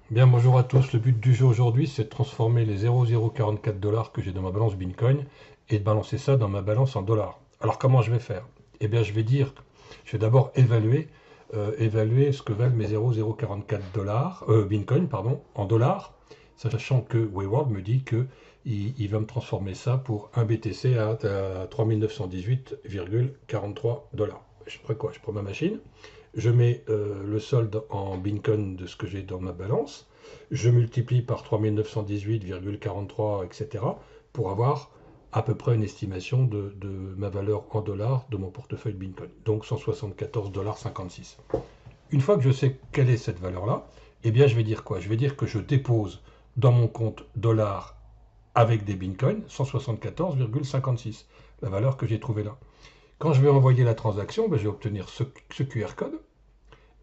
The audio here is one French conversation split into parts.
Bien, bonjour à tous. Le but du jeu aujourd'hui, c'est de transformer les 0,044 dollars que j'ai dans ma balance Bitcoin et de balancer ça dans ma balance en dollars. Alors, comment je vais faire? Eh bien, je vais d'abord évaluer ce que valent mes 0,044 dollars, Bitcoin, pardon, en dollars, sachant que Wayward me dit que il va me transformer ça pour un BTC à 3918,43 dollars. Je prends quoi? Je prends ma machine. Je mets le solde en Bitcoin de ce que j'ai dans ma balance, je multiplie par 3918,43, etc., pour avoir à peu près une estimation de ma valeur en dollars de mon portefeuille Bitcoin, donc 174,56 $. Une fois que je sais quelle est cette valeur-là, eh bien je vais dire quoi? Je vais dire que je dépose dans mon compte dollars avec des Bitcoins 174,56, la valeur que j'ai trouvée là. Quand je vais envoyer la transaction, ben, je vais obtenir ce QR code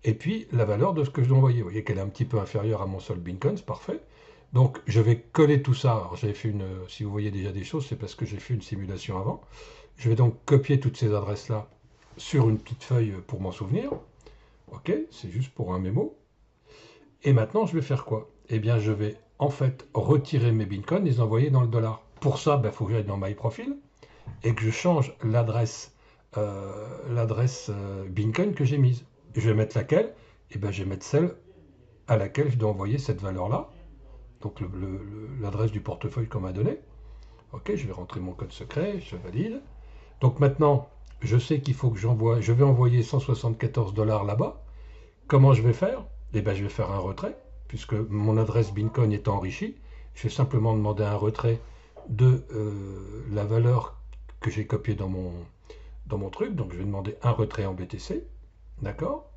et puis la valeur de ce que je dois envoyer. Vous voyez qu'elle est un petit peu inférieure à mon solde Bitcoin, c'est parfait. Donc je vais coller tout ça. Alors j'avais fait si vous voyez déjà des choses, c'est parce que j'ai fait une simulation avant. Je vais donc copier toutes ces adresses-là sur une petite feuille pour m'en souvenir. Ok, c'est juste pour un mémo. Et maintenant, je vais faire quoi? Eh bien, je vais en fait retirer mes bitcoins et les envoyer dans le dollar. Pour ça, il faut que j'aille dans My Profile et que je change Bitcoin que j'ai mise. Je vais mettre laquelle? Eh bien, je vais mettre celle à laquelle je dois envoyer cette valeur-là, donc l'adresse du portefeuille qu'on m'a donné. Ok, je vais rentrer mon code secret, je valide. Donc maintenant, je sais qu'il faut que je vais envoyer 174 dollars là-bas. Comment je vais faire? Eh bien, je vais faire un retrait, puisque mon adresse Bitcoin est enrichie. Je vais simplement demander un retrait de la valeur que j'ai copiée dans mon truc. Donc, je vais demander un retrait en BTC. D'accord?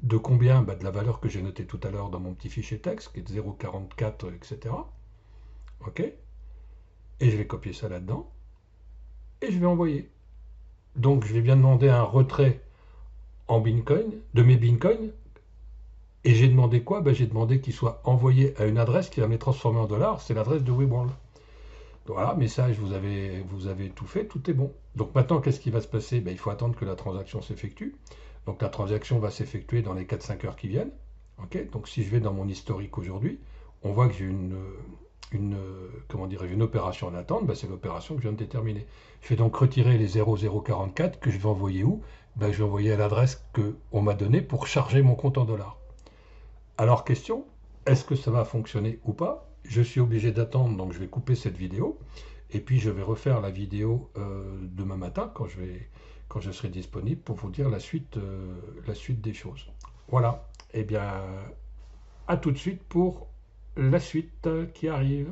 De combien? Bah, de la valeur que j'ai notée tout à l'heure dans mon petit fichier texte, qui est de 0,44, etc. OK? Et je vais copier ça là-dedans. Et je vais envoyer. Donc, je vais bien demander un retrait en Bitcoin, de mes Bitcoins. Et j'ai demandé quoi? J'ai demandé qu'il soit envoyé à une adresse qui va me les transformer en dollars. C'est l'adresse de WeWorld. Donc voilà, message, vous avez tout fait, tout est bon. Donc maintenant, qu'est-ce qui va se passer? Il faut attendre que la transaction s'effectue. Donc la transaction va s'effectuer dans les 4-5 heures qui viennent. Ok, donc si je vais dans mon historique aujourd'hui, on voit que j'ai comment une opération en attente. C'est l'opération que je viens de déterminer. Je vais donc retirer les 0044 que je vais envoyer où? Je vais envoyer à l'adresse qu'on m'a donnée pour charger mon compte en dollars. Alors question, est-ce que ça va fonctionner ou pas? Je suis obligé d'attendre, donc je vais couper cette vidéo. Et puis je vais refaire la vidéo demain matin quand je serai disponible pour vous dire la suite des choses. Voilà. Eh bien, à tout de suite pour la suite qui arrive.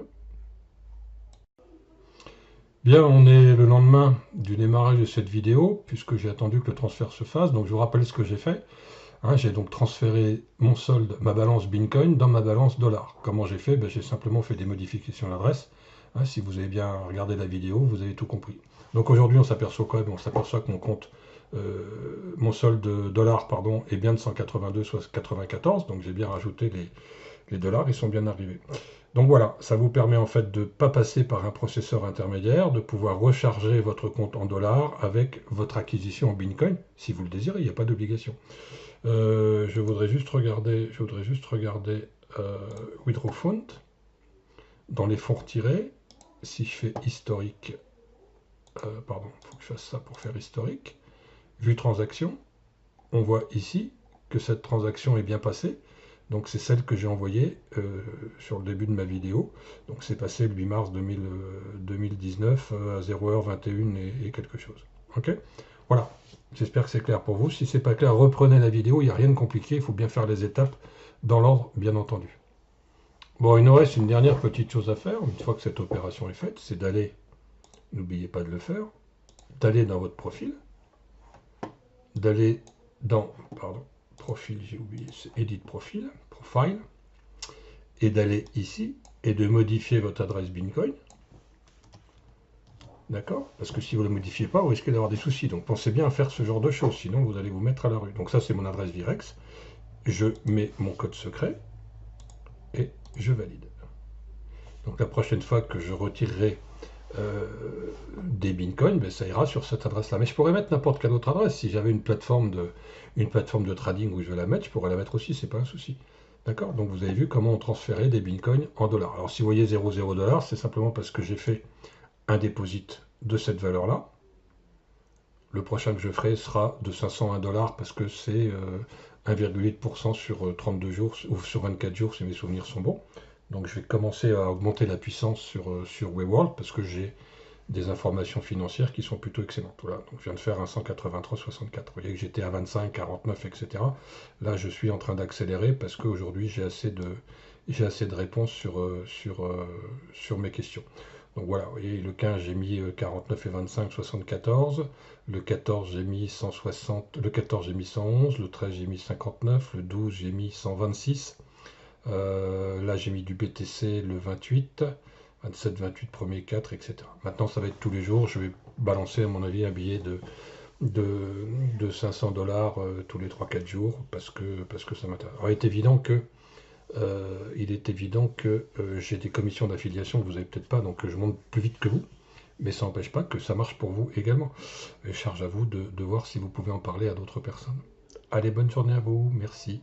Bien, on est le lendemain du démarrage de cette vidéo, puisque j'ai attendu que le transfert se fasse. Donc je vous rappelle ce que j'ai fait. Hein, j'ai donc transféré mon solde, ma balance Bitcoin, dans ma balance dollar. Comment j'ai fait? J'ai simplement fait des modifications à l'adresse. Hein, si vous avez bien regardé la vidéo, vous avez tout compris. Donc aujourd'hui, on s'aperçoit quoi? On s'aperçoit que mon solde dollar, pardon, est bien de 182, soit 94. Donc j'ai bien rajouté les dollars, ils sont bien arrivés. Donc voilà, ça vous permet en fait de ne pas passer par un processeur intermédiaire, de pouvoir recharger votre compte en dollars avec votre acquisition en Bitcoin, si vous le désirez, il n'y a pas d'obligation. Je voudrais juste regarder Withdraw Font dans les fonds retirés. Si je fais historique, pardon, il faut que je fasse ça pour faire historique. Vue transaction, on voit ici que cette transaction est bien passée. Donc c'est celle que j'ai envoyée sur le début de ma vidéo. Donc c'est passé le 8 mars 2019 à 0h21 et quelque chose. Ok? Voilà. J'espère que c'est clair pour vous. Si c'est pas clair, reprenez la vidéo. Il n'y a rien de compliqué. Il faut bien faire les étapes dans l'ordre, bien entendu. Bon, il nous reste une dernière petite chose à faire. Une fois que cette opération est faite, c'est d'aller, n'oubliez pas de le faire, d'aller dans votre profil, d'aller dans, pardon, profil, j'ai oublié, c'est Edit Profil, Profile, et d'aller ici et de modifier votre adresse Bitcoin. D'accord? Parce que si vous ne la modifiez pas, vous risquez d'avoir des soucis. Donc pensez bien à faire ce genre de choses, sinon vous allez vous mettre à la rue. Donc ça, c'est mon adresse Virex. Je mets mon code secret et je valide. Donc la prochaine fois que je retirerai des bitcoins, ça ira sur cette adresse-là. Mais je pourrais mettre n'importe quelle autre adresse. Si j'avais une plateforme de trading où je veux la mettre, je pourrais la mettre aussi, c'est pas un souci. D'accord? Donc vous avez vu comment on transférait des bitcoins en dollars. Alors si vous voyez 0,0 dollars, c'est simplement parce que j'ai fait un déposit de cette valeur-là. Le prochain que je ferai sera de 501 dollars parce que c'est 1,8% sur 32 jours ou sur 24 jours si mes souvenirs sont bons. Donc je vais commencer à augmenter la puissance sur Wayworld parce que j'ai des informations financières qui sont plutôt excellentes. Voilà, donc je viens de faire un 183,64. Vous voyez que j'étais à 25, 49, etc. Là, je suis en train d'accélérer parce qu'aujourd'hui, j'ai assez de réponses sur mes questions. Donc voilà, vous voyez, le 15, j'ai mis 49 et 25, 74. Le 14, j'ai mis 160. Le 14, j'ai mis 111. Le 13, j'ai mis 59. Le 12, j'ai mis 126. Là, j'ai mis du BTC le 28. 27, 28, premier 4, etc. Maintenant, ça va être tous les jours. Je vais balancer, à mon avis, un billet de 500 dollars tous les 3-4 jours parce que ça m'intéresse. Alors, il est évident que j'ai des commissions d'affiliation que vous n'avez peut-être pas, donc je monte plus vite que vous. Mais ça n'empêche pas que ça marche pour vous également. Et charge à vous de voir si vous pouvez en parler à d'autres personnes. Allez, bonne journée à vous. Merci.